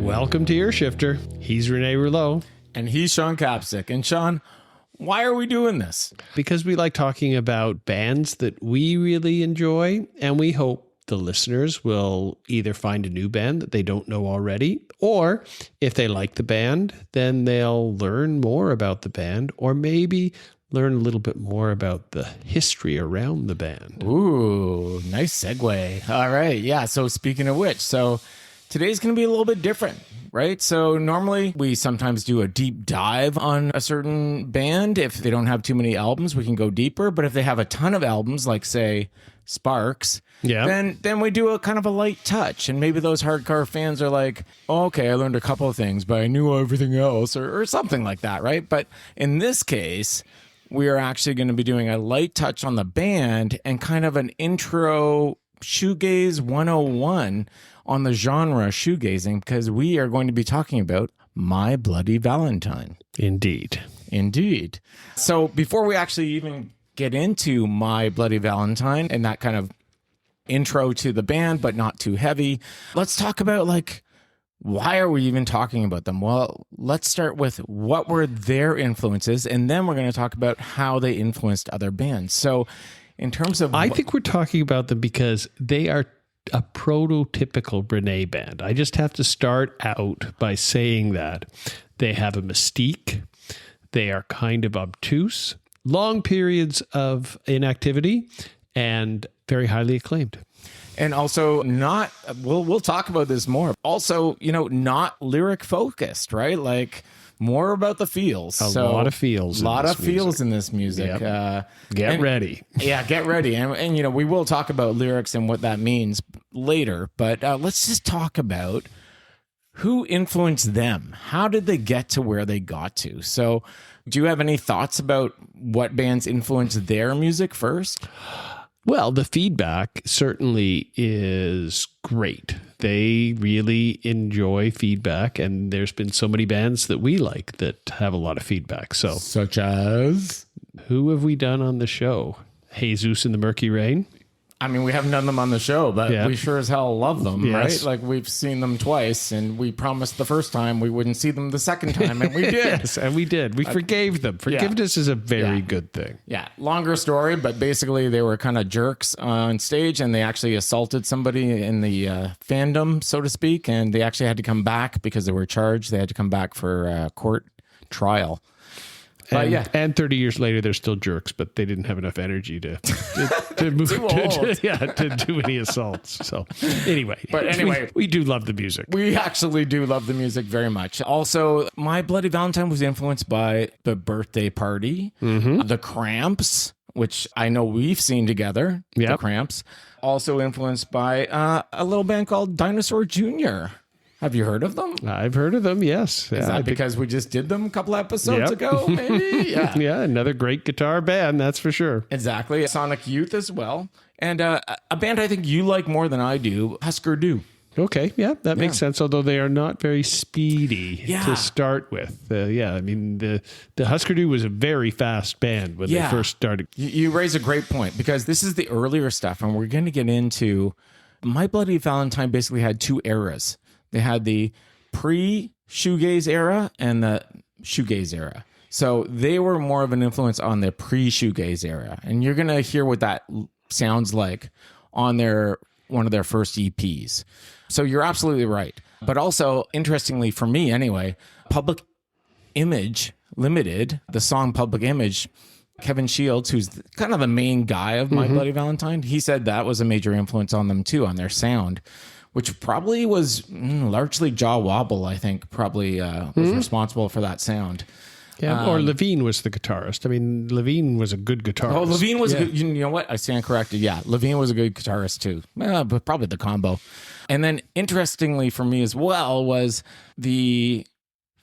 Welcome to Ear Shifter. He's Rene Rouleau. And he's Sean Capsick. And Sean, why are we doing this? Because we like talking about bands that we really enjoy, and we hope the listeners will either find a new band that they don't know already, or if they like the band, then they'll learn more about the band, or maybe learn a little bit more about the history around the band. Ooh, nice segue. All right. Yeah. So speaking of which, today's going to be a little bit different, right? So normally we sometimes do a deep dive on a certain band. If they don't have too many albums, we can go deeper. But if they have a ton of albums, like say Sparks, then we do a kind of a light touch. And maybe those hardcore fans are like, oh, okay, I learned a couple of things, but I knew everything else or something like that, right? But in this case, we are actually going to be doing a light touch on the band and kind of an intro Shoegaze 101 on the genre shoegazing, because we are going to be talking about My Bloody Valentine. Indeed. So before we actually even get into My Bloody Valentine and that kind of intro to the band, but not too heavy, let's talk about why are we even talking about them? Well, let's start with what were their influences, and then we're going to talk about how they influenced other bands. So in terms of... I think we're talking about them because they are a prototypical Rene band. I just have to start out by saying that they have a mystique. They are kind of obtuse, long periods of inactivity, and very highly acclaimed. And also not, we'll talk about this more. Also, not lyric focused, right? Like more about the feels. A lot of feels. A lot of feels in this music. Yep. Get ready. Yeah, get ready. And we will talk about lyrics and what that means later. But let's just talk about who influenced them. How did they get to where they got to? So do you have any thoughts about what bands influenced their music first? Well, the feedback certainly is great. They really enjoy feedback, and there's been so many bands that we like that have a lot of feedback. So, such as? Who have we done on the show? Jesus and the Murky Rain. I mean, we haven't done them on the show, but we sure as hell love them, right? Like, we've seen them twice, and we promised the first time we wouldn't see them the second time, and we did. Yes, and we did. We forgave them. Forgiveness is a very good thing. Yeah, longer story, but basically they were kind of jerks on stage, and they actually assaulted somebody in the fandom, so to speak, and they actually had to come back because they were charged. They had to come back for court trial. And 30 years later, they're still jerks, but they didn't have enough energy to move to do any assaults. So anyway, we do love the music. We actually do love the music very much. Also, My Bloody Valentine was influenced by The Birthday Party, The Cramps, which I know we've seen together. The Cramps. Also influenced by a little band called Dinosaur Jr. Have you heard of them? I've heard of them, yes. Is that because we just did them a couple episodes ago, maybe? Yeah. Yeah, another great guitar band, that's for sure. Exactly. Sonic Youth as well. And a band I think you like more than I do, Husker Du. Okay, that makes sense, although they are not very speedy to start with. The Husker Du was a very fast band when they first started. You raise a great point, because this is the earlier stuff, and we're going to get into... My Bloody Valentine basically had two eras. They had the pre-shoegaze era and the shoegaze era. So they were more of an influence on the pre-shoegaze era. And you're going to hear what that sounds like on one of their first EPs. So you're absolutely right. But also, interestingly for me anyway, Public Image Limited, the song Public Image, Kevin Shields, who's kind of the main guy of My Bloody Valentine, he said that was a major influence on them too, on their sound, which probably was largely Jaw Wobble, I think, probably was responsible for that sound. Yeah, or Levine was the guitarist. I mean, Levine was a good guitarist. Oh, Levine was a good, you know what? I stand corrected. Yeah, Levine was a good guitarist too. But probably the combo. And then interestingly for me as well was the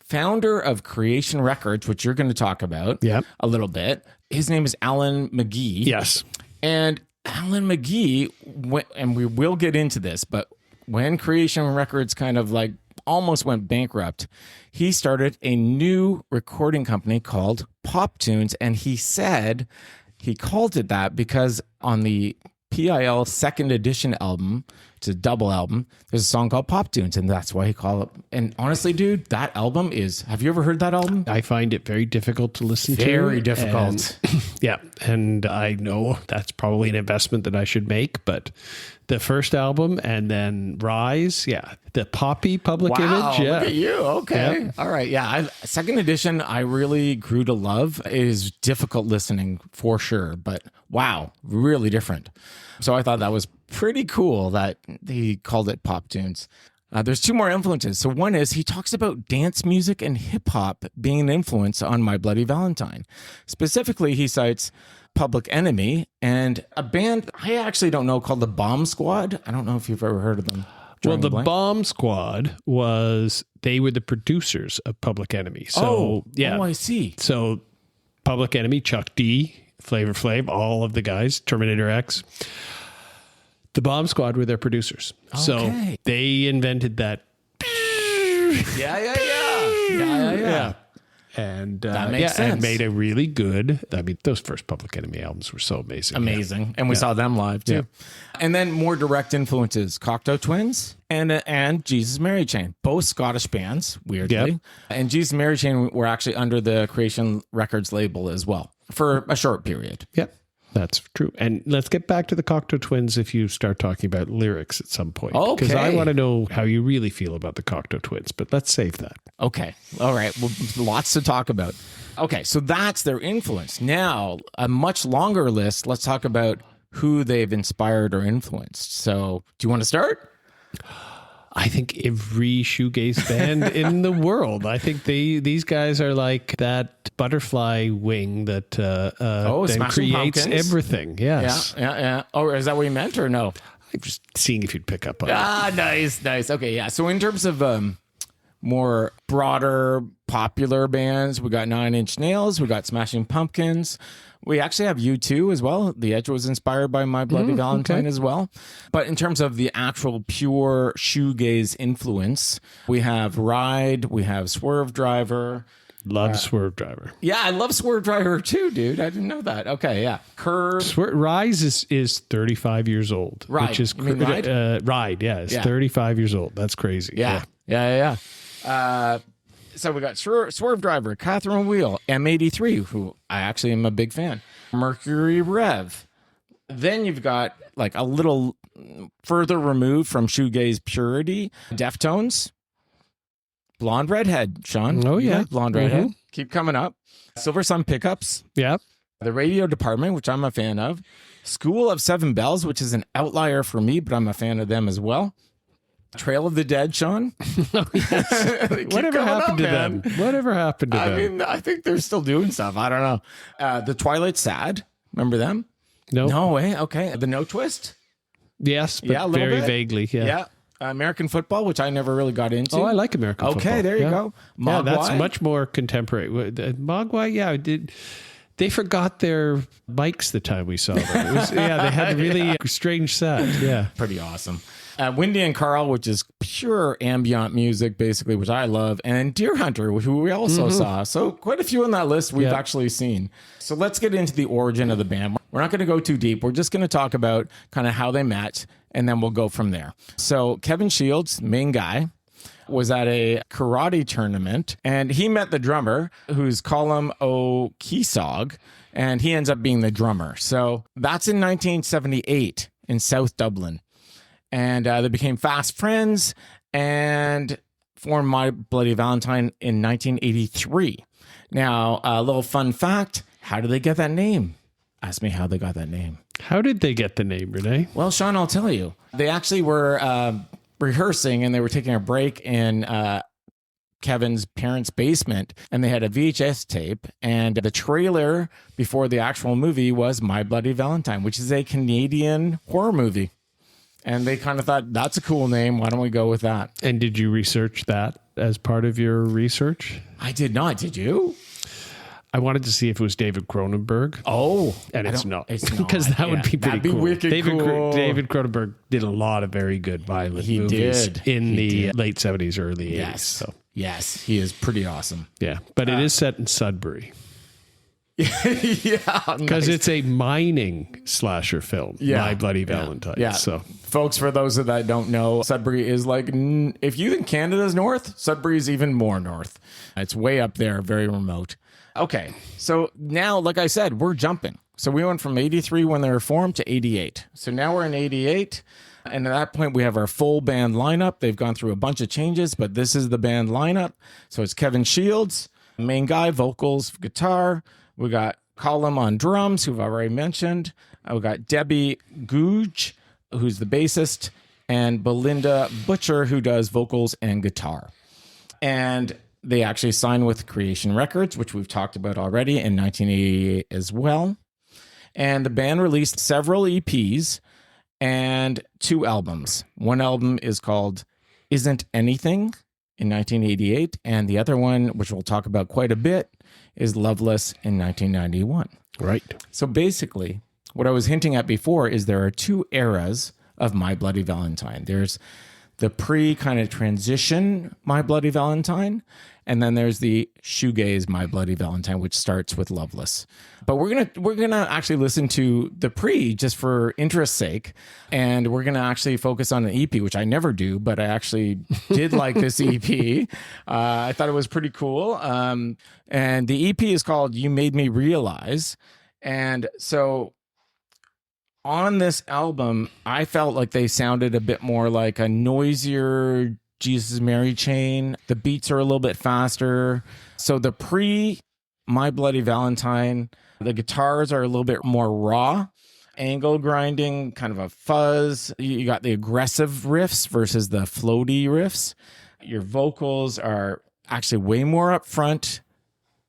founder of Creation Records, which you're going to talk about a little bit. His name is Alan McGee. Yes. And Alan McGee, and we will get into this, but when Creation Records kind of almost went bankrupt, he started a new recording company called Pop Tunes, and he said he called it that because on the PIL second edition album. It's a double album. There's a song called Pop Tunes, and that's why he called it. And honestly, dude, that album is, have you ever heard that album? I find it very difficult to listen to. Very difficult. Yeah. And I know that's probably an investment that I should make, but the first album and then Rise, yeah. The poppy Public Image. Yeah. Look at you. Okay. Yeah. All right. Yeah. Second edition, I really grew to love. It is difficult listening for sure, but wow, really different. So I thought that was pretty cool that he called it Pop Tunes. There's two more influences. So one is he talks about dance music and hip hop being an influence on My Bloody Valentine. Specifically, he cites Public Enemy and a band I actually don't know called the Bomb Squad. I don't know if you've ever heard of them. Well, the Bomb Squad they were the producers of Public Enemy. So, I see. So Public Enemy, Chuck D, Flavor Flav, all of the guys, Terminator X. The Bomb Squad were their producers. Okay. So they invented that. Yeah. And that makes sense. And made a really good. I mean, those first Public Enemy albums were so amazing. Amazing. Yeah. And we saw them live too. Yeah. And then more direct influences, Cocteau Twins and Jesus Mary Chain, both Scottish bands, weirdly. Yep. And Jesus Mary Chain were actually under the Creation Records label as well for a short period. Yep. That's true. And let's get back to the Cocteau Twins if you start talking about lyrics at some point. Okay. Because I want to know how you really feel about the Cocteau Twins, but let's save that. Okay. All right. Well, lots to talk about. Okay. So that's their influence. Now, a much longer list. Let's talk about who they've inspired or influenced. So do you want to start? I think every shoegaze band in the world. I think these guys are like that butterfly wing that then creates Pumpkins. Everything. Yes. Yeah. Oh, is that what you meant or no? I'm just seeing if you'd pick up on it. Nice. Okay, yeah. So in terms of more broader popular bands, we got 9 Inch Nails, we got Smashing Pumpkins. We actually have U2 as well. The Edge was inspired by My Bloody Valentine as well. But in terms of the actual pure shoegaze influence, we have Ride, we have Swerve Driver. Love Swerve Driver. Yeah, I love Swerve Driver too, dude. I didn't know that. Okay, yeah. Curve. Rise is 35 years old. Ride. Which is Ride? Ride, yeah. It's 35 years old. That's crazy. Yeah. So we got Swerve Driver, Catherine Wheel, M83, who I actually am a big fan, Mercury Rev. Then you've got like a little further removed from shoegaze purity, Deftones, Blonde Redhead, Sean. Oh, yeah. Blonde Redhead. Keep coming up. Silver Sun Pickups. Yeah. The Radio Department, which I'm a fan of. School of Seven Bells, which is an outlier for me, but I'm a fan of them as well. Trail of the Dead, Sean. Oh, yes. Whatever happened to them? Whatever happened to them? I mean, I think they're still doing stuff. I don't know. The Twilight Sad. Remember them? No way. Okay. The No Twist. Yes, but very vaguely. Yeah. American football, which I never really got into. Oh, I like American football. Okay, there you go. Mogwai. Yeah, that's much more contemporary. Mogwai, they forgot their mics the time we saw them. They had a really strange set. Yeah. Pretty awesome. Windy and Carl, which is pure ambient music, basically, which I love. And Deer Hunter, who we also saw. So quite a few on that list we've actually seen. So let's get into the origin of the band. We're not going to go too deep. We're just going to talk about kind of how they met, and then we'll go from there. So Kevin Shields, main guy, was at a karate tournament, and he met the drummer, who's Colm O'Keesog, and he ends up being the drummer. So that's in 1978 in South Dublin. And they became fast friends and formed My Bloody Valentine in 1983. Now, a little fun fact, how did they get that name? Ask me how they got that name. How did they get the name, Rene? Well, Sean, I'll tell you. They actually were rehearsing, and they were taking a break in Kevin's parents' basement, and they had a VHS tape, and the trailer before the actual movie was My Bloody Valentine, which is a Canadian horror movie. And they kind of thought, that's a cool name. Why don't we go with that? And did you research that as part of your research? I did not. Did you? I wanted to see if it was David Cronenberg. Oh. And it's not. Because that would be pretty cool. Wicked cool. David Cronenberg did a lot of very good violent movies in the late 70s, early 80s. Yes. So. Yes, he is pretty awesome. Yeah, but it is set in Sudbury. Yeah, because it's a mining slasher film. Yeah. My Bloody Valentine. Yeah. So Folks, for those that don't know, Sudbury is like, if you think Canada's north, Sudbury is even more north. It's way up there, very remote. Okay, so now, like I said, we're jumping. So we went from 83 when they were formed to 88. So now we're in 88. And at that point, we have our full band lineup. They've gone through a bunch of changes, but this is the band lineup. So it's Kevin Shields, main guy, vocals, guitar. We got Colum on drums, who I've already mentioned. We got Debbie Googe, who's the bassist, and Belinda Butcher, who does vocals and guitar. And they actually signed with Creation Records, which we've talked about already, in 1988 as well. And the band released several EPs and 2 albums. One album is called Isn't Anything in 1988, and the other one, which we'll talk about quite a bit, is Loveless in 1991. right. So basically, what I was hinting at before is there are 2 eras of My Bloody Valentine. There's the pre kind of transition My Bloody Valentine, and then there's the shoegaze My Bloody Valentine, which starts with Loveless. But we're gonna actually listen to the pre just for interest's sake, and we're gonna actually focus on an EP, which I never do, but I actually did like this EP. I thought it was pretty cool. And the EP is called "You Made Me Realize," and so on this album, I felt like they sounded a bit more like a noisier Jesus Mary Chain. The beats are a little bit faster. So the pre My Bloody Valentine, the guitars are a little bit more raw, angle grinding, kind of a fuzz. You got the aggressive riffs versus the floaty riffs. Your vocals are actually way more upfront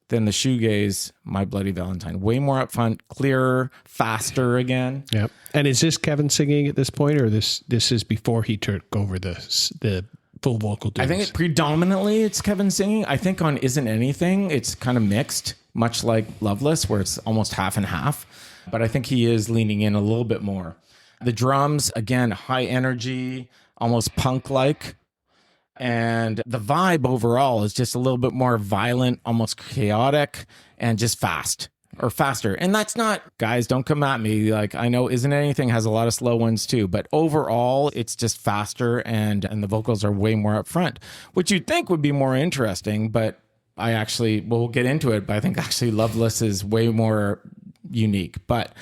than the shoegaze My Bloody Valentine. Way more upfront, clearer, faster again. Yeah. And is this Kevin singing at this point, or this is before he took over the full vocal duties? I think predominantly it's Kevin singing. I think on Isn't Anything, it's kind of mixed, much like Loveless, where it's almost half and half. But I think he is leaning in a little bit more. The drums, again, high energy, almost punk-like. And the vibe overall is just a little bit more violent, almost chaotic, and just fast or faster. And that's not, guys, don't come at me. Like, I know Isn't Anything has a lot of slow ones too, but overall it's just faster, and the vocals are way more up front, which you'd think would be more interesting, but we'll get into it, but I think actually Loveless is way more unique. But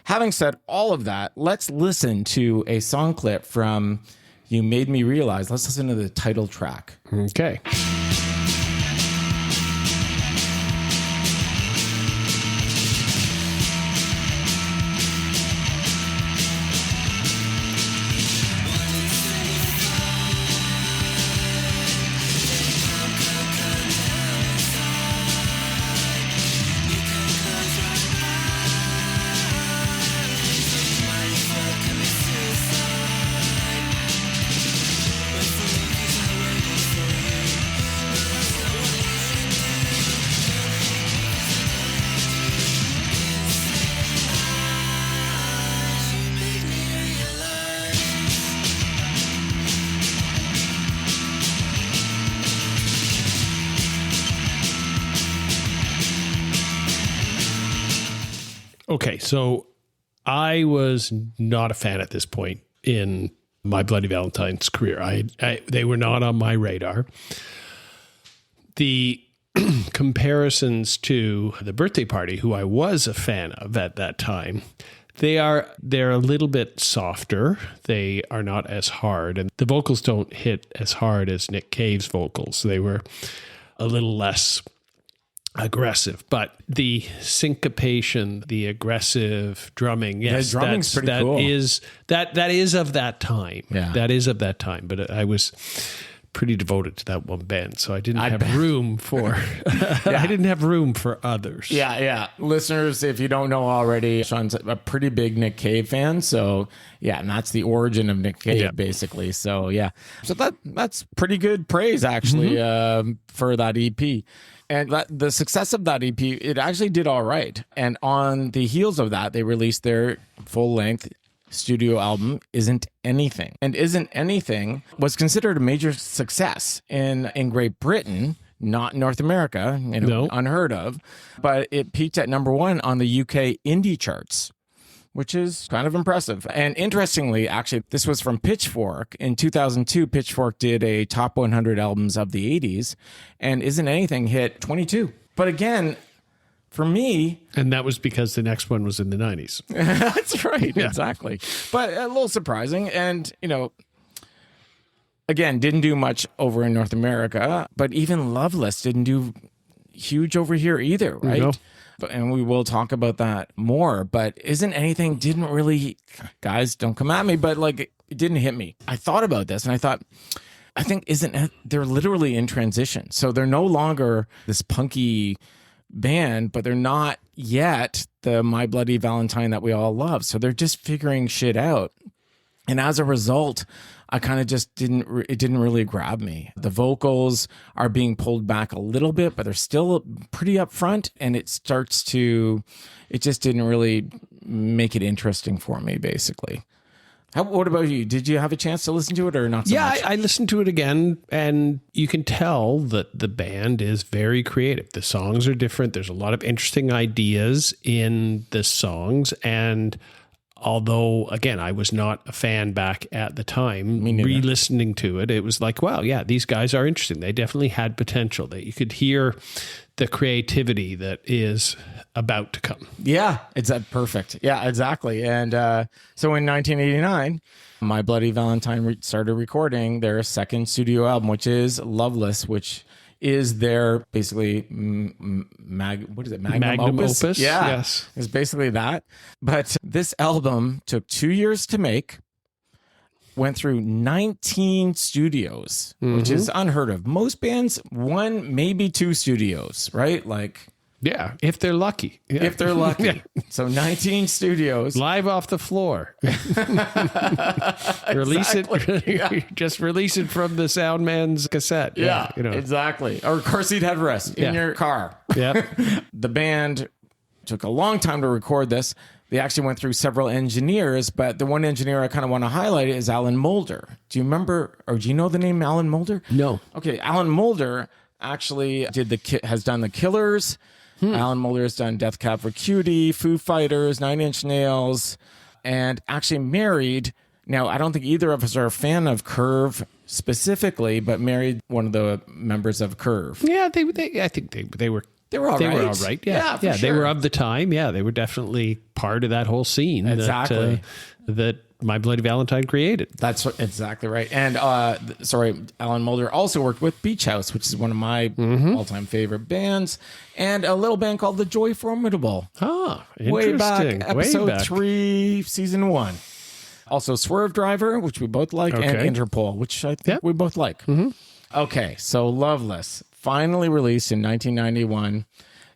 having said all of that, let's listen to a song clip from You Made Me Realize. Let's listen to the title track. Okay. Okay, so I was not a fan at this point in My Bloody Valentine's career. They were not on my radar. The comparisons to The Birthday Party, who I was a fan of at that time, they're a little bit softer. They are not as hard, and the vocals don't hit as hard as Nick Cave's vocals. They were a little less aggressive, but the syncopation, the aggressive drumming, yes, the drumming's pretty cool. That is of that time. Yeah. That is of that time. But I was pretty devoted to that one band, so I didn't have room for I didn't have room for others. Yeah. Listeners, if you don't know already, Sean's a pretty big Nick Cave fan. So yeah, and that's the origin of Nick Cave, basically. So yeah. So that's pretty good praise, actually, for that EP. And the success of that EP, it actually did all right. And on the heels of that, they released their full-length studio album, Isn't Anything. And Isn't Anything was considered a major success in Great Britain not in North America, No. unheard of, but it peaked at number 1 on the UK indie charts, which is kind of impressive. And interestingly, actually, this was from Pitchfork. In 2002, Pitchfork did a top 100 albums of the 80s, and Isn't Anything hit 22. But again, for me... And that was because the next one was in the 90s. That's right, exactly. But a little surprising. And, again, didn't do much over in North America, but even Loveless didn't do huge over here either, right? No. And we will talk about that more, but Isn't Anything didn't really, guys, don't come at me, but like it didn't hit me. I thought about this and I think they're literally in transition. So they're no longer this punky band, but they're not yet the My Bloody Valentine that we all love. So they're just figuring shit out. And as a result, I kind of just it didn't really grab me. The vocals are being pulled back a little bit, but they're still pretty upfront, and it just didn't really make it interesting for me, basically. What about you? Did you have a chance to listen to it or not so much? I listened to it again, and you can tell that the band is very creative. The songs are different. There's a lot of interesting ideas in the songs, and although, again, I was not a fan back at the time, re-listening to it, it was like, wow, yeah, these guys are interesting. They definitely had potential. That you could hear the creativity that is about to come. Yeah, it's perfect. Yeah, exactly. And so in 1989, My Bloody Valentine started recording their second studio album, which is Loveless, which is their basically magnum opus? Yeah, yes. It's basically that. But this album took 2 years to make, went through 19 studios, which is unheard of. Most bands, 1, maybe 2 studios, right? Like... Yeah, if they're lucky. Yeah. If they're lucky. Yeah. So 19 studios. Live off the floor. Release it. Yeah. Just release it from the sound man's cassette. Yeah, exactly. Or car seat headrest in your car. Yeah. The band took a long time to record this. They actually went through several engineers, but the one engineer I kind of want to highlight is Alan Moulder. Do you remember, or do you know the name Alan Moulder? No. Okay, Alan Moulder actually has done The Killers. Alan Moulder has done Death Cab for Cutie, Foo Fighters, Nine Inch Nails, and actually married. Now, I don't think either of us are a fan of Curve specifically, but married one of the members of Curve. Yeah, I think they were. They were all right. Yeah, for sure. They were of the time. Yeah, they were definitely part of that whole scene. Exactly. That My Bloody Valentine created. That's exactly right. And Alan Moulder also worked with Beach House, which is one of my all-time favorite bands, and a little band called The Joy Formidable. Ah, way back, interesting. episode 3, season 1. Also Swerve Driver, which we both like, and Interpol, which I think we both like. Okay, so Loveless, finally released in 1991.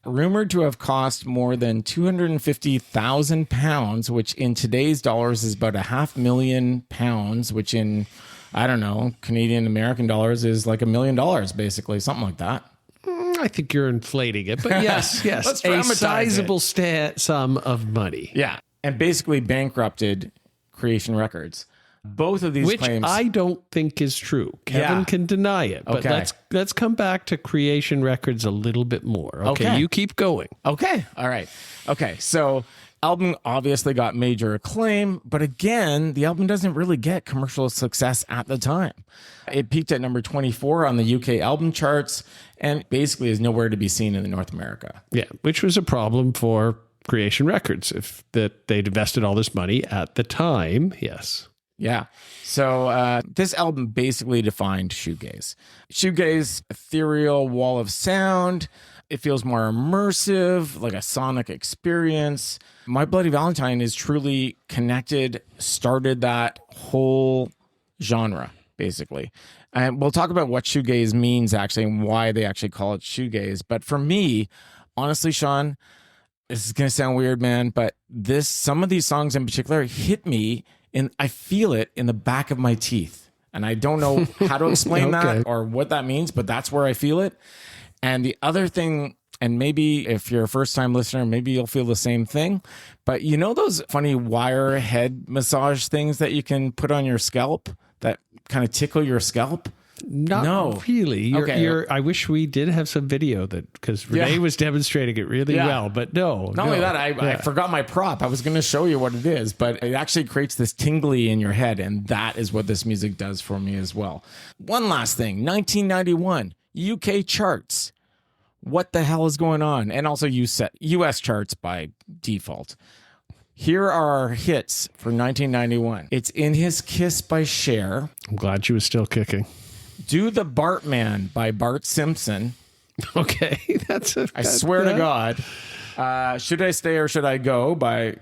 Rumored to have cost more than £250,000, which in today's dollars is about £500,000, which in, I don't know, Canadian American dollars is like $1 million, basically, something like that. I think you're inflating it, but yes, Let's a dramatize sizable sum of money. Yeah, and basically bankrupted Creation Records. Both of these claims, I don't think is true. Kevin can deny it, but let's come back to Creation Records a little bit more. Okay, you keep going. Okay, all right. Okay, so album obviously got major acclaim, but again, the album doesn't really get commercial success at the time. It peaked at number 24 on the UK album charts, and basically is nowhere to be seen in North America. Yeah, which was a problem for Creation Records if that they'd invested all this money at the time. Yes. Yeah. So this album basically defined shoegaze. Shoegaze, ethereal wall of sound. It feels more immersive, like a sonic experience. My Bloody Valentine is truly connected, started that whole genre, basically. And we'll talk about what shoegaze means, actually, and why they actually call it shoegaze. But for me, honestly, Sean, this is going to sound weird, man, but some of these songs in particular hit me, and I feel it in the back of my teeth. And I don't know how to explain that or what that means, but that's where I feel it. And the other thing, and maybe if you're a first-time listener, maybe you'll feel the same thing, but you know those funny wire head massage things that you can put on your scalp that kind of tickle your scalp? Not No. really. Okay. I wish we did have some video because Rene was demonstrating it really well, but no. Not only that, I forgot my prop. I was going to show you what it is, but it actually creates this tingly in your head, and that is what this music does for me as well. One last thing, 1991, UK charts. What the hell is going on? And also US charts by default. Here are our hits for 1991. It's In His Kiss by Cher. I'm glad she was still kicking. Do the Bartman by Bart Simpson. Okay, I swear to God. Should I Stay or Should I Go by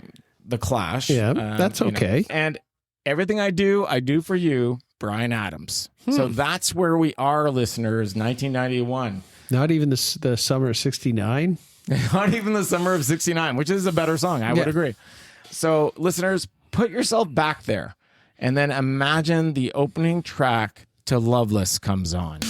The Clash. Yeah, that's okay. And Everything I Do for You, Bryan Adams. So that's where we are, listeners, 1991. Not even the summer of 69? Not even the summer of 69, which is a better song. I would agree. So, listeners, put yourself back there and then imagine the opening track to Loveless comes on.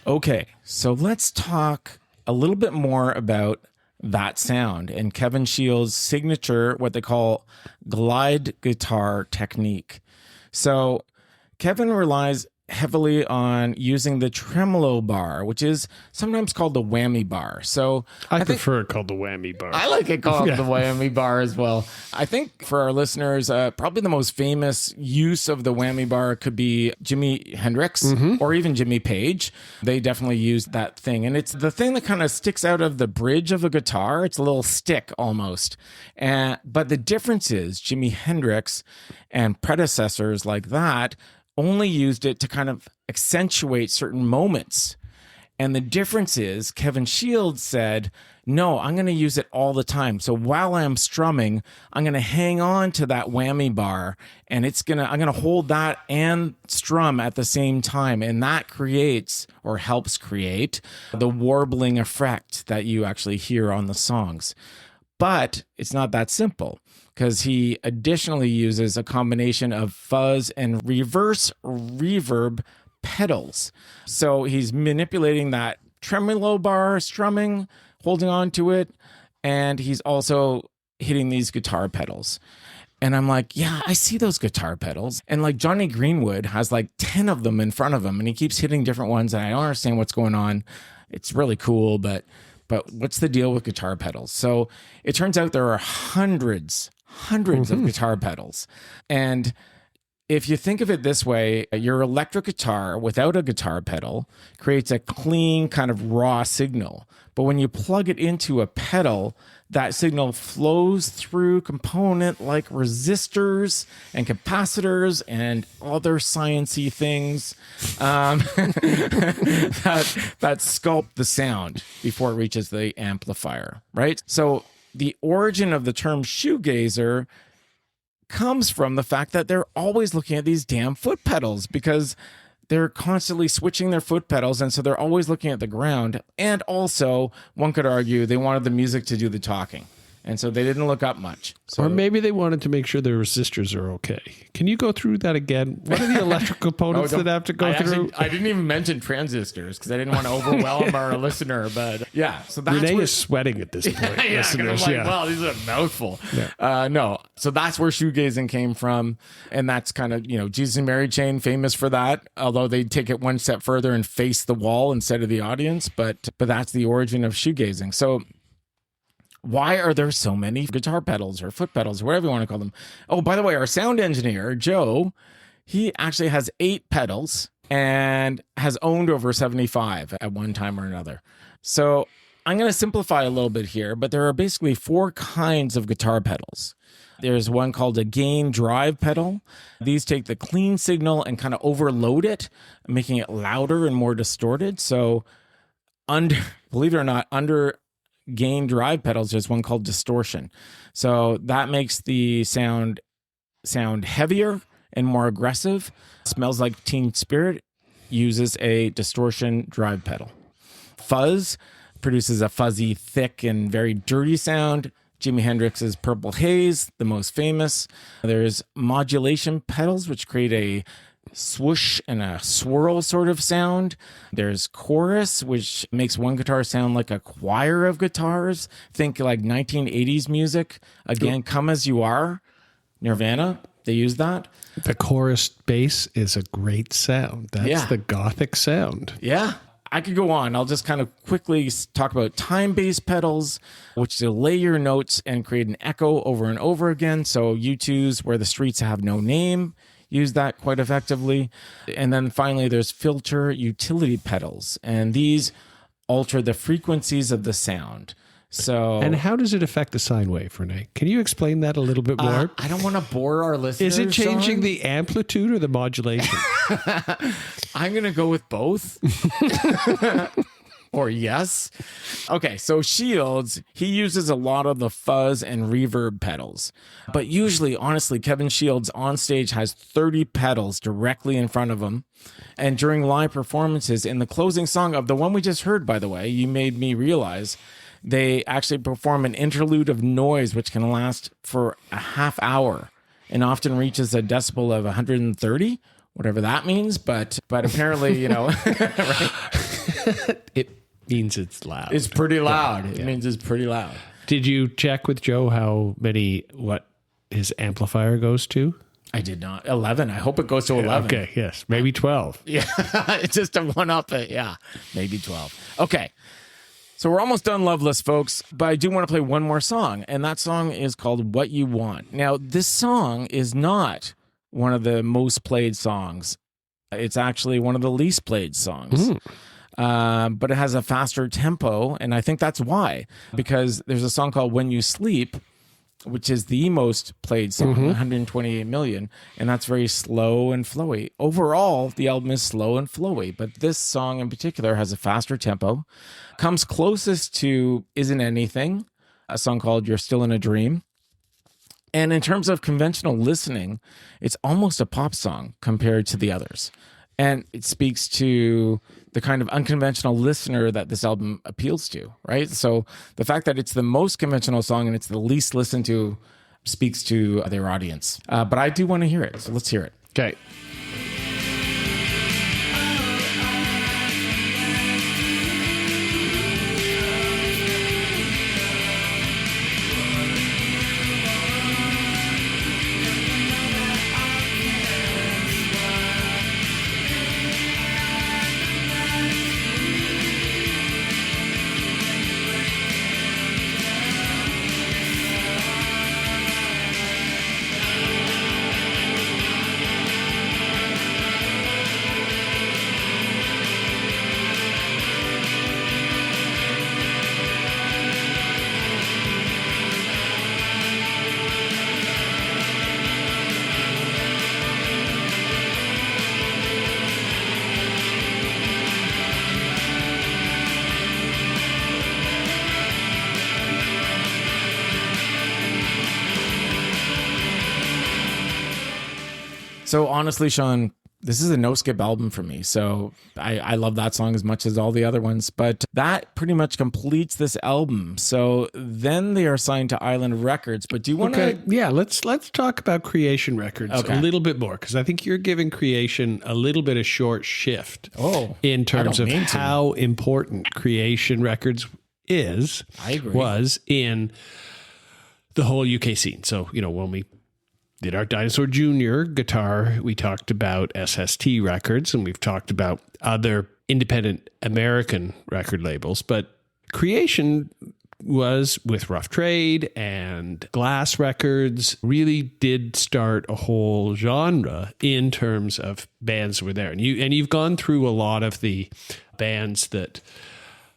Okay, so let's talk a little bit more about that sound and Kevin Shields' signature, what they call glide guitar technique. So Kevin relies heavily on using the tremolo bar, which is sometimes called the whammy bar. So I prefer it called the whammy bar. I like it called the whammy bar as well. I think for our listeners, probably the most famous use of the whammy bar could be Jimi Hendrix or even Jimmy Page. They definitely used that thing. And it's the thing that kind of sticks out of the bridge of a guitar. It's a little stick almost. But the difference is Jimi Hendrix and predecessors like that only used it to kind of accentuate certain moments. And the difference is Kevin Shields said, no, I'm going to use it all the time. So while I'm strumming, I'm going to hang on to that whammy bar and I'm going to hold that and strum at the same time. And that creates or helps create the warbling effect that you actually hear on the songs. But it's not that simple, because he additionally uses a combination of fuzz and reverse reverb pedals. So he's manipulating that tremolo bar, strumming, holding on to it, and he's also hitting these guitar pedals. And I'm like, yeah, I see those guitar pedals. And like Johnny Greenwood has like 10 of them in front of him, and he keeps hitting different ones, and I don't understand what's going on. It's really cool, but what's the deal with guitar pedals? So it turns out there are hundreds of guitar pedals. And if you think of it this way, your electric guitar without a guitar pedal creates a clean kind of raw signal. But when you plug it into a pedal, that signal flows through component like resistors and capacitors and other sciencey things that sculpt the sound before it reaches the amplifier, right? So the origin of the term shoegazer comes from the fact that they're always looking at these damn foot pedals, because they're constantly switching their foot pedals, and so they're always looking at the ground. And also, one could argue they wanted the music to do the talking. And so they didn't look up much. So, Or maybe they wanted to make sure their resistors are okay. Can you go through that again? What are the electrical components that have to go through? I didn't even mention transistors because I didn't want to overwhelm our listener. But yeah, so that's Rene is sweating at this point, yeah, listeners. I'm like, wow, this is a mouthful. Yeah. No, so that's where shoegazing came from. And that's kind of, Jesus and Mary Chain, famous for that, although they take it one step further and face the wall instead of the audience. But that's the origin of shoegazing. So why are there so many guitar pedals or foot pedals or whatever you want to call them? Oh, by the way, our sound engineer, Joe, he actually has 8 pedals and has owned over 75 at one time or another. So I'm going to simplify a little bit here, but there are basically 4 kinds of guitar pedals. There's one called a gain drive pedal. These take the clean signal and kind of overload it, making it louder and more distorted. So believe it or not, under gain drive pedals, there's one called distortion. So that makes the sound heavier and more aggressive. Smells Like Teen Spirit uses a distortion drive pedal. Fuzz produces a fuzzy, thick, and very dirty sound. Jimi Hendrix's Purple Haze, the most famous. There's modulation pedals, which create a swoosh and a swirl sort of sound. There's chorus, which makes one guitar sound like a choir of guitars. Think like 1980s music. Again, Come As You Are, Nirvana, they use that. The chorus bass is a great sound. That's the gothic sound. Yeah. I could go on. I'll just kind of quickly talk about time-based pedals, which delay your notes and create an echo over and over again. So U2's Where the Streets Have No Name use that quite effectively. And then finally, there's filter utility pedals, and these alter the frequencies of the sound. So, and how does it affect the sine wave, Rene? Can you explain that a little bit more? I don't want to bore our listeners. Is it changing Sean? the amplitude or the modulation? I'm going to go with both. Or yes. Okay, so Shields, he uses a lot of the fuzz and reverb pedals. But usually, honestly, Kevin Shields on stage has 30 pedals directly in front of him. And during live performances, in the closing song of the one we just heard, by the way, You Made Me Realize, they actually perform an interlude of noise which can last for a half hour and often reaches a decibel of 130, whatever that means. But apparently, right? It means it's loud. It's pretty loud. It means it's pretty loud. Did you check with Joe what his amplifier goes to? I did not. 11. I hope it goes to 11. Okay, yes. Maybe 12. Yeah, it's just a one-up. Yeah, maybe 12. Okay. So we're almost done Loveless, folks, but I do want to play one more song, and that song is called What You Want. Now, this song is not one of the most played songs. It's actually one of the least played songs. But it has a faster tempo, and I think that's why. Because there's a song called When You Sleep, which is the most played song, 128 million, and that's very slow and flowy. Overall, the album is slow and flowy, but this song in particular has a faster tempo. Comes closest to Isn't Anything, a song called You're Still in a Dream. And in terms of conventional listening, it's almost a pop song compared to the others. And it speaks to the kind of unconventional listener that this album appeals to, right? So the fact that it's the most conventional song and it's the least listened to speaks to their audience. But I do want to hear it, so let's hear it. Okay. So honestly, Sean, this is a no skip album for me. So I love that song as much as all the other ones, but that pretty much completes this album. So then they are signed to Island Records, but do you want to? Yeah, let's talk about Creation Records a little bit more, because I think you're giving Creation a little bit of short shift in terms of how important Creation Records was in the whole UK scene. So, when we did our Dinosaur Jr. guitar, we talked about SST Records, and we've talked about other independent American record labels. But Creation was with Rough Trade and Glass Records, really did start a whole genre in terms of bands that were there. And you've gone through a lot of the bands that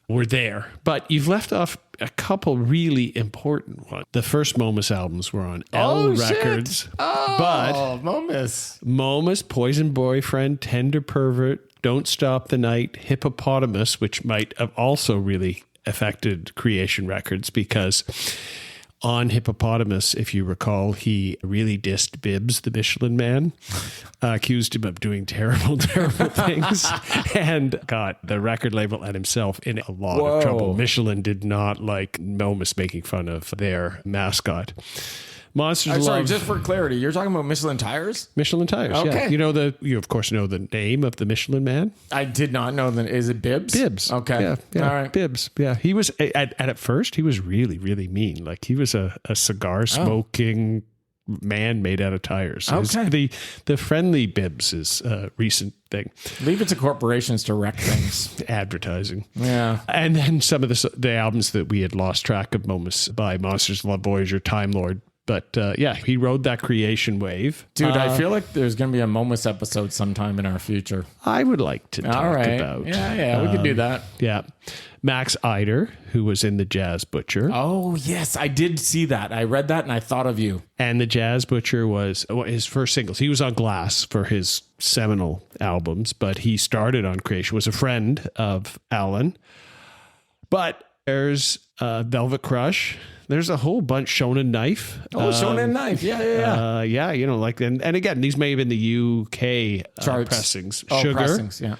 were there, but you've left off a couple really important ones. The first Momus albums were on L Records. But Momus, Poison Boyfriend, Tender Pervert, Don't Stop the Night, Hippopotamus, which might have also really affected Creation Records, because on Hippopotamus, if you recall, he really dissed Bibbs, the Michelin Man, accused him of doing terrible things, and got the record label and himself in a lot of trouble. Michelin did not like Momus making fun of their mascot. Monsters Love. Sorry, just for clarity, you're talking about Michelin tires? Michelin tires, okay. Yeah. You of course know the name of the Michelin Man. I did not know that. Is it Bibbs? Bibbs. Okay. Yeah. All right. Bibbs. Yeah. He was, at first, he was really, really mean. Like, he was a cigar smoking man made out of tires. Okay. The friendly Bibbs is a recent thing. Leave it to corporations to wreck things. Advertising. Yeah. And then some of the albums that we had lost track of, Momus by Monsters Love Voyager, Time Lord. But he rode that creation wave. Dude, I feel like there's going to be a Momus episode sometime in our future. I would like to talk about. Yeah, we could do that. Yeah. Max Eider, who was in the Jazz Butcher. Oh, yes, I did see that. I read that and I thought of you. And the Jazz Butcher was his first singles. He was on Glass for his seminal albums, but he started on Creation, was a friend of Alan. But there's Velvet Crush. There's a whole bunch. Shonen Knife. Shonen Knife. Yeah. And again, these may have been the UK pressings. Sugar. Pressings, yeah.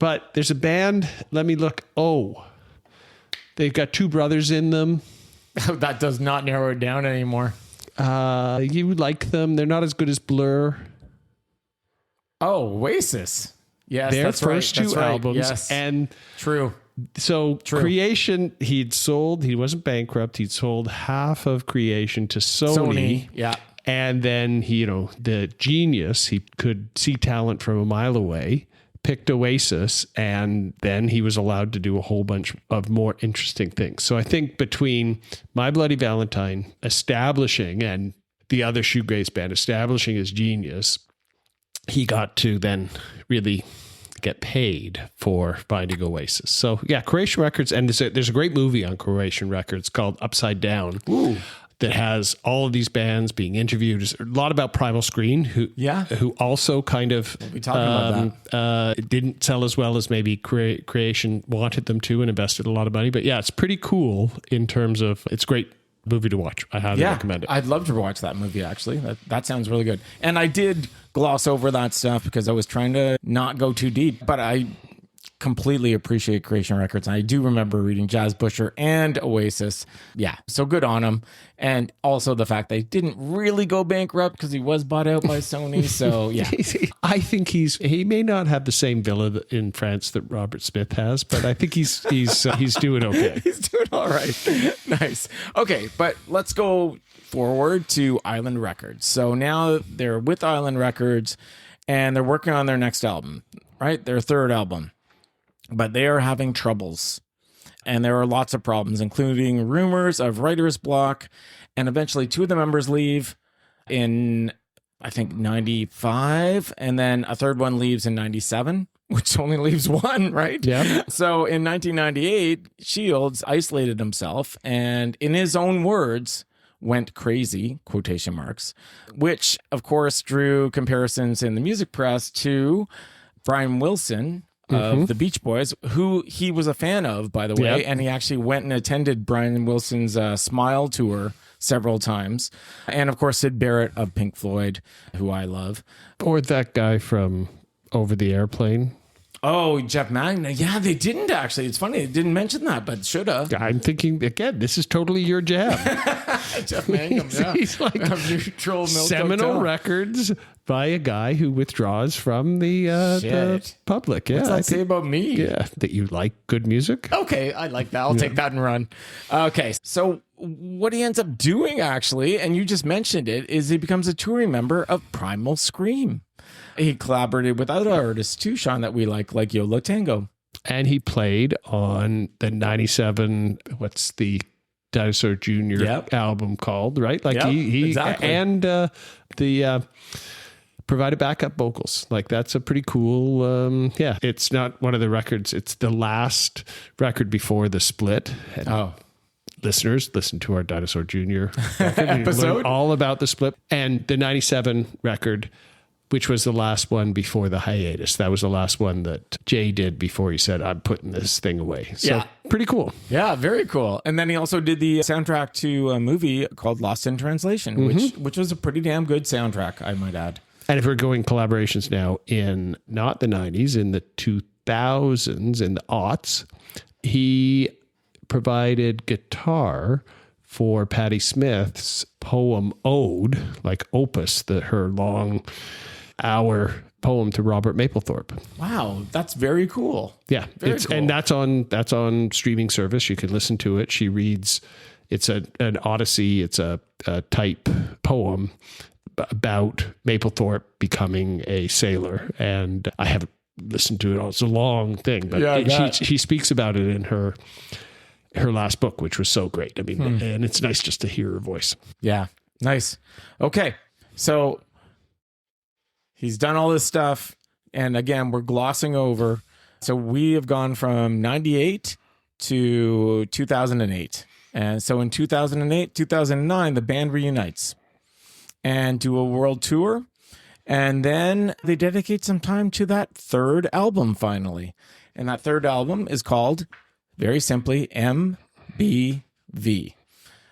But there's a band. Let me look. They've got two brothers in them. That does not narrow it down anymore. You like them. They're not as good as Blur. Oh, Oasis. Yes, their that's first right. two albums. Yes. And true. So Creation, he wasn't bankrupt. He'd sold half of Creation to Sony. Yeah. And then he, the genius, he could see talent from a mile away, picked Oasis, and then he was allowed to do a whole bunch of more interesting things. So I think between My Bloody Valentine establishing and the other Shoegaze band establishing his genius, he got to then really get paid for finding Oasis. So yeah, Creation Records, and there's a great movie on Creation Records called Upside Down. Ooh. That has all of these bands being interviewed. There's a lot about Primal Screen, who also kind of didn't sell as well as maybe Creation wanted them to, and invested a lot of money. But yeah, it's pretty cool in terms of, it's a great movie to watch. I highly recommend it. I'd love to watch that movie, actually. That sounds really good. And I did gloss over that stuff because I was trying to not go too deep, but I completely appreciate Creation Records. I do remember reading Jazz Butcher and Oasis. Yeah, so good on them. And also the fact they didn't really go bankrupt because he was bought out by Sony. So yeah, I think he may not have the same villa in France that Robert Smith has, but I think he's doing okay. He's doing all right. Nice. Okay, but let's go forward to Island Records. So now they're with Island Records and they're working on their next album, right? Their third album. But they are having troubles. And there are lots of problems, including rumors of writer's block. And eventually two of the members leave in, I think, 95. And then a third one leaves in 97, which only leaves one, right? Yeah. So in 1998, Shields isolated himself and, in his own words, went crazy, quotation marks, which, of course, drew comparisons in the music press to Brian Wilson of the Beach Boys, who he was a fan of, by the way, Yep. and he actually went and attended Brian Wilson's Smile tour several times. And, of course, Sid Barrett of Pink Floyd, who I love. Or that guy from over the airplane. Oh, Jeff Magna. Yeah, they didn't actually. It's funny. They didn't mention that, but should have. I'm thinking, again, this is totally your jam. Jeff Mangum, yeah. He's like Neutral Milk seminal Hotel. records by a guy who withdraws from the public. Yeah, What's that say about me? Yeah, that you like good music. Okay, I like that. I'll take that and run. Okay, so what he ends up doing, actually, and you just mentioned it, is he becomes a touring member of Primal Scream. He collaborated with other artists too, Sean, that we like Yola Tango. And he played on the 97, what's the Dinosaur Jr. album called, right? Like he exactly. And the provided backup vocals. Like that's a pretty cool, it's not one of the records. It's the last record before the split. And listeners, listen to our Dinosaur Jr. episode. All about the split. And the 97 record, which was the last one before the hiatus. That was the last one that Jay did before he said, I'm putting this thing away. So pretty cool. Yeah, very cool. And then he also did the soundtrack to a movie called Lost in Translation, which was a pretty damn good soundtrack, I might add. And if we're going collaborations now in not the 90s, in the 2000s, in the aughts, he provided guitar for Patti Smith's poem Ode, like Opus, her long hour poem to Robert Mapplethorpe. Wow, that's very cool. Yeah, very cool. And that's on streaming service. You can listen to it. She reads. It's an Odyssey. It's a type poem about Mapplethorpe becoming a sailor. And I haven't listened to it all. It's a long thing, but she speaks about it in her last book, which was so great. I mean, and it's nice just to hear her voice. Yeah, nice. Okay, so he's done all this stuff, and again, we're glossing over. So we have gone from 98 to 2008. And so in 2008, 2009, the band reunites and do a world tour. And then they dedicate some time to that third album finally. And that third album is called, very simply, MBV.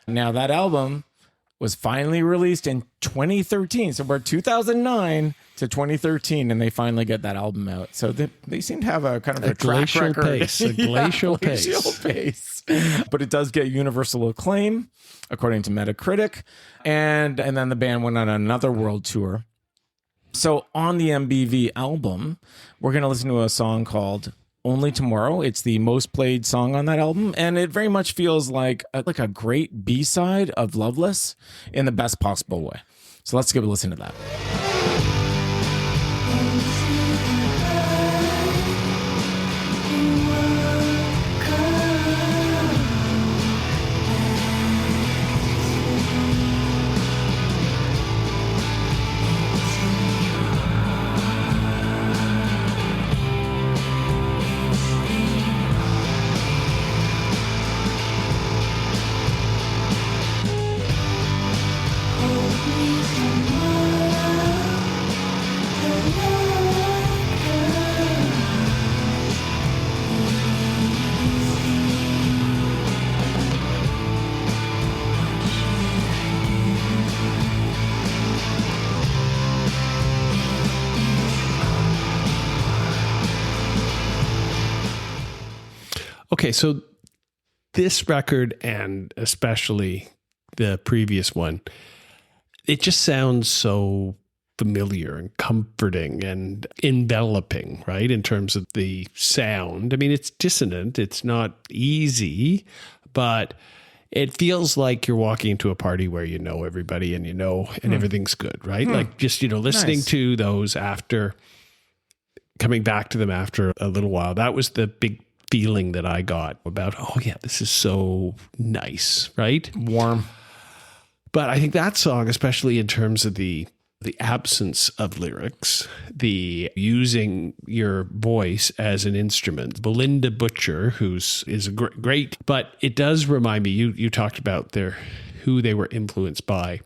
Now that album was finally released in 2013. So we're 2009 to 2013, and they finally get that album out. So they seem to have a kind of a track record. A glacial pace. But it does get universal acclaim, according to Metacritic. And then the band went on another world tour. So on the MBV album, we're going to listen to a song called Only Tomorrow. It's the most played song on that album, and it very much feels like a great B-side of Loveless in the best possible way. So let's give a listen to that. Okay, so this record, and especially the previous one, it just sounds so familiar and comforting and enveloping, right? In terms of the sound. I mean, it's dissonant. It's not easy, but it feels like you're walking into a party where you know everybody and and everything's good, right? Like just, listening to those after, coming back to them after a little while. That was the big feeling that I got about, this is so nice, right? Warm. But I think that song, especially in terms of the absence of lyrics, the using your voice as an instrument, Belinda Butcher, is a great, but it does remind me, you talked about who they were influenced by.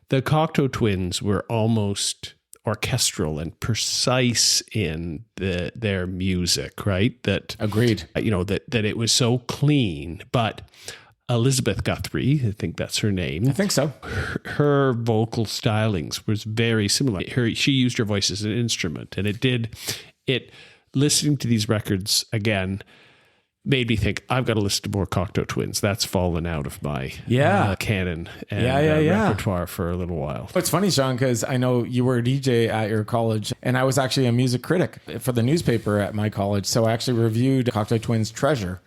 The Cocteau Twins were almost orchestral and precise in their music, right? That agreed. That it was so clean, but Elizabeth Guthrie, I think that's her name. I think so. Her vocal stylings was very similar. She used her voice as an instrument, and listening to these records again made me think, I've got to listen to more Cocteau Twins. That's fallen out of my canon and repertoire for a little while. It's funny, Sean, because I know you were a DJ at your college, and I was actually a music critic for the newspaper at my college. So I actually reviewed Cocteau Twins' Treasure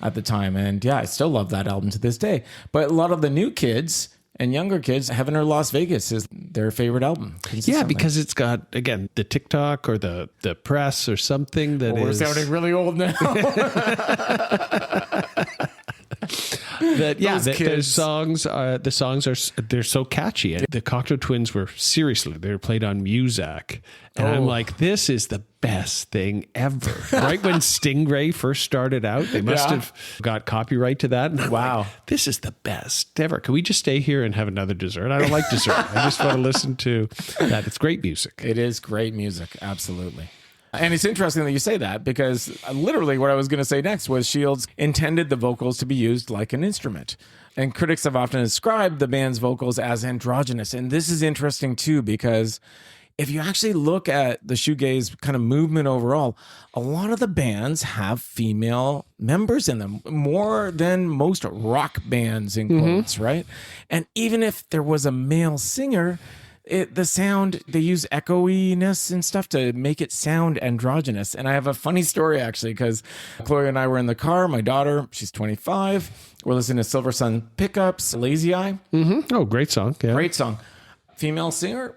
at the time. And yeah, I still love that album to this day. But a lot of the new kids and younger kids, Heaven or Las Vegas is their favorite album. Yeah, because it's got, again, the TikTok or the press or something that We're sounding really old now. The songs are they're so catchy, and the Cocteau Twins were they're played on Muzak, and I'm like, this is the best thing ever. Right when Stingray first started out, they must have got copyright to that. And I'm like, this is the best ever. Can we just stay here and have another dessert? I don't like dessert. I just want to listen to that. It's great music. It is great music, absolutely. And it's interesting that you say that, because literally what I was going to say next was Shields intended the vocals to be used like an instrument. And critics have often described the band's vocals as androgynous. And this is interesting too, because if you actually look at the shoegaze kind of movement overall, a lot of the bands have female members in them, more than most rock bands in quotes, right? And even if there was a male singer, the sound, they use echoiness and stuff to make it sound androgynous. And I have a funny story, actually, because Chloe and I were in the car. My daughter, she's 25. We're listening to Silver Sun Pickups, Lazy Eye. Mm-hmm. Oh, great song. Yeah. Great song. Female singer?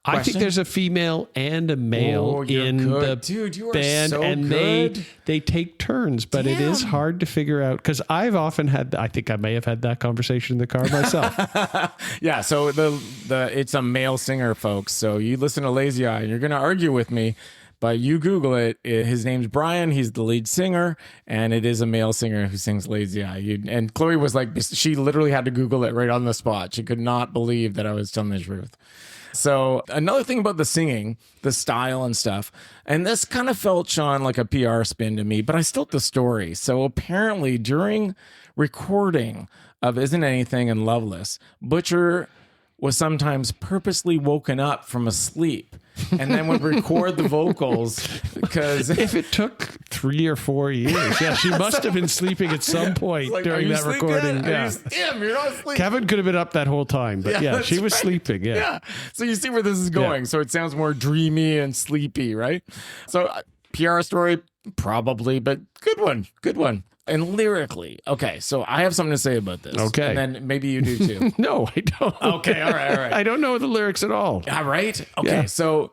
I think there's a female and a male in the Dude, you are band, so and good. they take turns, but it is hard to figure out, because I've often had, I think I may have had that conversation in the car myself. Yeah, so it's a male singer, folks. So you listen to Lazy Eye, and you're going to argue with me, but you Google it. His name's Brian. He's the lead singer, and it is a male singer who sings Lazy Eye. And Chloe was like, she literally had to Google it right on the spot. She could not believe that I was telling the truth. So another thing about the singing, the style and stuff, and this kind of felt, Sean, like a PR spin to me, but I still the story. So apparently during recording of Isn't Anything and Loveless, Butcher was sometimes purposely woken up from a sleep and then would record the vocals, because if it took 3 or 4 years, she must have been sleeping at some point during that recording. You're not sleeping. Kevin could have been up that whole time, but she was sleeping. Yeah. So you see where this is going. So it sounds more dreamy and sleepy, right? So PR story, probably, but good one. And lyrically, okay, so I have something to say about this. Okay. And then maybe you do too. No, I don't. Okay, all right. I don't know the lyrics at all. All right. Okay, so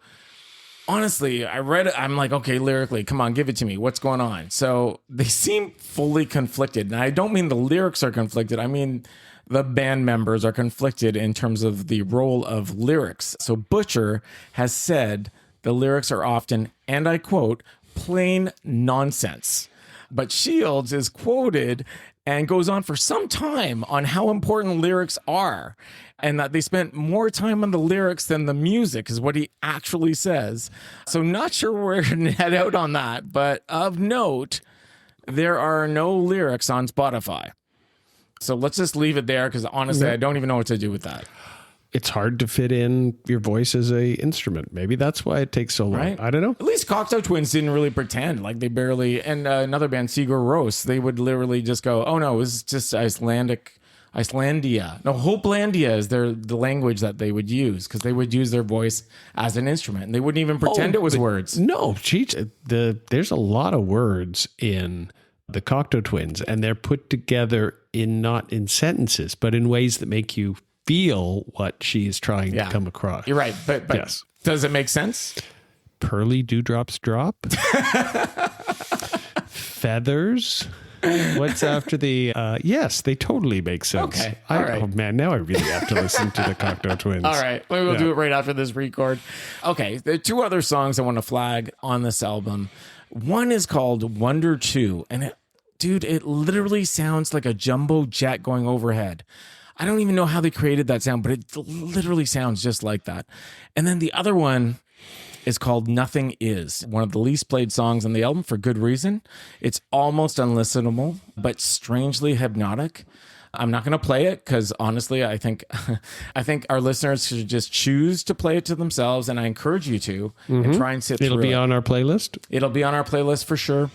honestly, I read it. I'm like, okay, lyrically, come on, give it to me. What's going on? So they seem fully conflicted. And I don't mean the lyrics are conflicted. I mean the band members are conflicted in terms of the role of lyrics. So Butcher has said the lyrics are often, and I quote, plain nonsense. But Shields is quoted and goes on for some time on how important lyrics are, and that they spent more time on the lyrics than the music is what he actually says. So not sure where to head out on that, but of note, there are no lyrics on Spotify. So let's just leave it there, because honestly, I don't even know what to do with that. It's hard to fit in your voice as a instrument. Maybe that's why it takes so long. Right? I don't know. At least Cocteau Twins didn't really pretend, like they barely, and another band, Sigur Rós, they would literally just go, oh no, it was just Icelandia. No, Hopelandia is the language that they would use, because they would use their voice as an instrument, and they wouldn't even pretend it was words. No, there's a lot of words in the Cocteau Twins, and they're put together not in sentences, but in ways that make you feel what she is trying to come across. You're right, but yes. Does it make sense? Pearly dewdrops drop. Feathers. What's after the yes, they totally make sense. Okay. All right. Oh man, now I really have to listen to the Cocteau Twins. All right. Maybe we'll do it right after this record. Okay. There are 2 other songs I want to flag on this album. One is called Wonder 2, and it literally sounds like a jumbo jet going overhead. I don't even know how they created that sound, but it literally sounds just like that. And then the other one is called Nothing Is, one of the least played songs on the album for good reason. It's almost unlistenable, but strangely hypnotic. I'm not going to play it because honestly, I think our listeners should just choose to play it to themselves, and I encourage you to and try and sit through it. It'll be on our playlist. It'll be on our playlist for sure.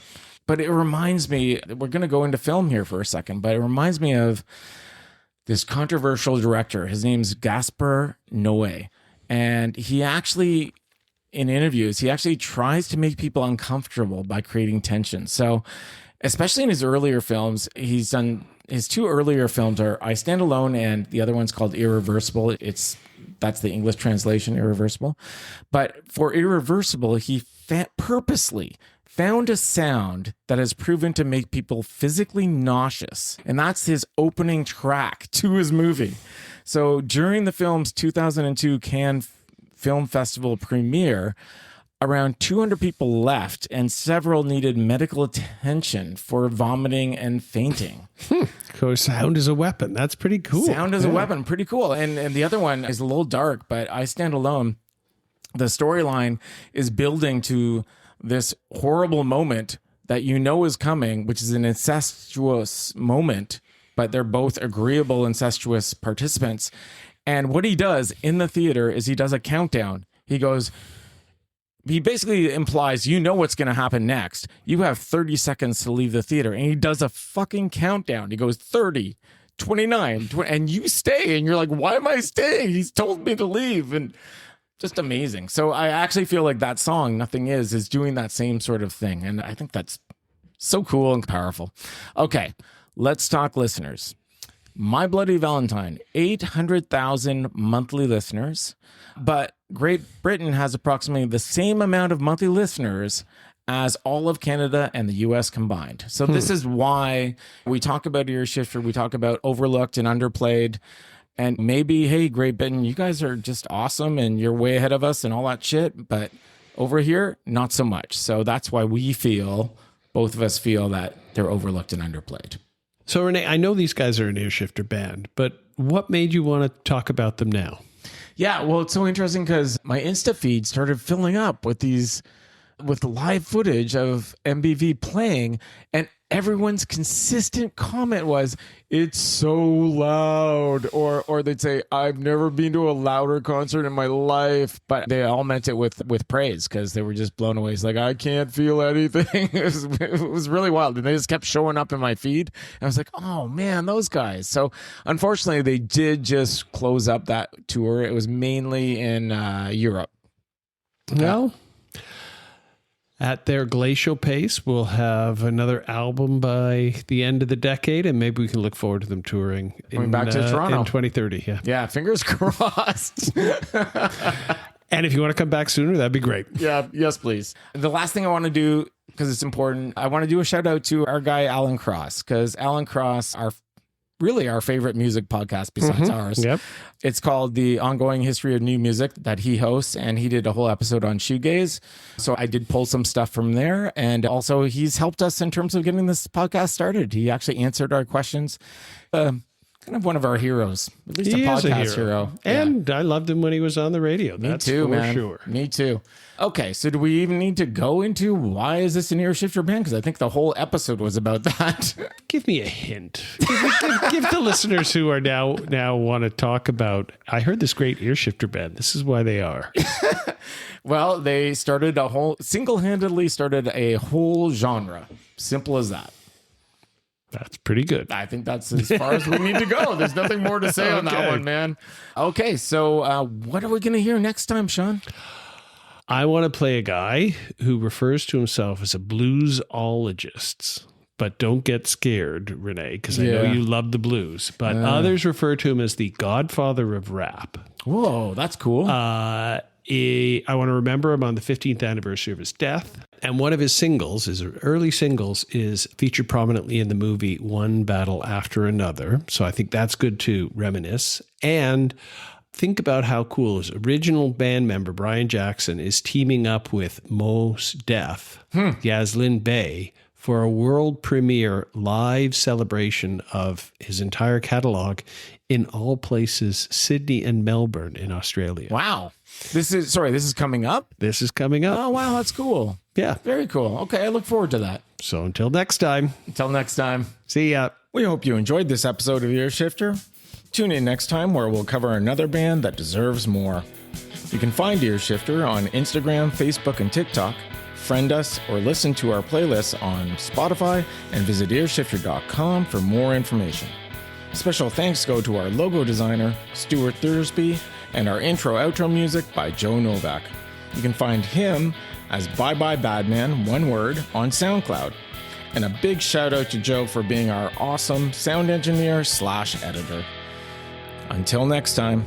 But it reminds me, we're going to go into film here for a second, but it reminds me of this controversial director. His name's Gaspar Noé. And he actually, in interviews, he actually tries to make people uncomfortable by creating tension. So, especially in his earlier films, he's done, his two earlier films are I Stand Alone, and the other one's called Irreversible. That's the English translation, Irreversible. But for Irreversible, he purposely found a sound that has proven to make people physically nauseous. And that's his opening track to his movie. So during the film's 2002 Cannes Film Festival premiere, around 200 people left and several needed medical attention for vomiting and fainting. So sound is a weapon. That's pretty cool. Sound is a weapon. Pretty cool. And the other one is a little dark, but I Stand Alone, the storyline is building to this horrible moment that you know is coming, which is an incestuous moment, but they're both agreeable incestuous participants. And what he does in the theater is he does a countdown. He basically implies, you know what's going to happen next. You have 30 seconds to leave the theater. And he does a fucking countdown. He goes 30, 29, 20, and you stay. And you're like, why am I staying? He's told me to leave. And just amazing. So I actually feel like that song, Nothing Is doing that same sort of thing. And I think that's so cool and powerful. Okay, let's talk listeners. My Bloody Valentine, 800,000 monthly listeners. But Great Britain has approximately the same amount of monthly listeners as all of Canada and the US combined. So this is why we talk about Ear Shifter, we talk about overlooked and underplayed. And maybe, hey, Great Britain, you guys are just awesome and you're way ahead of us and all that shit. But over here, not so much. So that's why both of us feel that they're overlooked and underplayed. So, Rene, I know these guys are an Ear Shifter band, but what made you want to talk about them now? Yeah, well, it's so interesting because my Insta feed started filling up with live footage of MBV playing, and everyone's consistent comment was, it's so loud, or they'd say, I've never been to a louder concert in my life, but they all meant it with praise because they were just blown away. It's like, I can't feel anything. It was really wild, and they just kept showing up in my feed, and I was like, oh man, those guys. So unfortunately, they did just close up that tour. It was mainly in Europe. Well, at their glacial pace, we'll have another album by the end of the decade, and maybe we can look forward to them touring back to Toronto in 2030. Yeah, fingers crossed. And if you want to come back sooner, that'd be great. Yeah, yes, please. The last thing I want to do, because it's important, I want to do a shout out to our guy, Alan Cross, because Alan Cross, really our favorite music podcast besides ours. Yep. It's called The Ongoing History of New Music that he hosts, and he did a whole episode on Shoegaze. So I did pull some stuff from there, and also he's helped us in terms of getting this podcast started. He actually answered our questions. Kind of one of our heroes, at least He a is podcast hero. And I loved him when he was on the radio. That's Me too, for man. sure. Me too. Okay, so do we even need to go into why is this an Ear Shifter band? Because I think the whole episode was about that. Give me a hint. Give the listeners who are now want to talk about, I heard this great Ear Shifter band. This is why they are. Well, they single-handedly started a whole genre. Simple as that. That's pretty good. I think that's as far as we need to go. There's nothing more to say on that one, man. Okay, so what are we going to hear next time, Sean? I want to play a guy who refers to himself as a bluesologist. But don't get scared, Rene, because I know you love the blues. But others refer to him as the godfather of rap. Whoa, that's cool. I want to remember him on the 15th anniversary of his death. And one of his singles, his early singles, is featured prominently in the movie One Battle After Another. So I think that's good to reminisce. And think about how cool his original band member, Brian Jackson, is teaming up with Mos Def, Yaslin Bey, for a world premiere live celebration of his entire catalog in all places, Sydney and Melbourne in Australia. Wow. This is coming up? This is coming up. Oh, wow. That's cool. Yeah. Very cool. Okay. I look forward to that. So until next time. Until next time. See ya. We hope you enjoyed this episode of Ear Shifter. Tune in next time where we'll cover another band that deserves more. You can find Ear Shifter on Instagram, Facebook, and TikTok. Friend us or listen to our playlists on Spotify and visit earshifter.com for more information. Special thanks go to our logo designer, Stuart Thursby, and our intro-outro music by Joe Novak. You can find him as Bye Bye Badman, one word, on SoundCloud. And a big shout out to Joe for being our awesome sound engineer / editor. Until next time.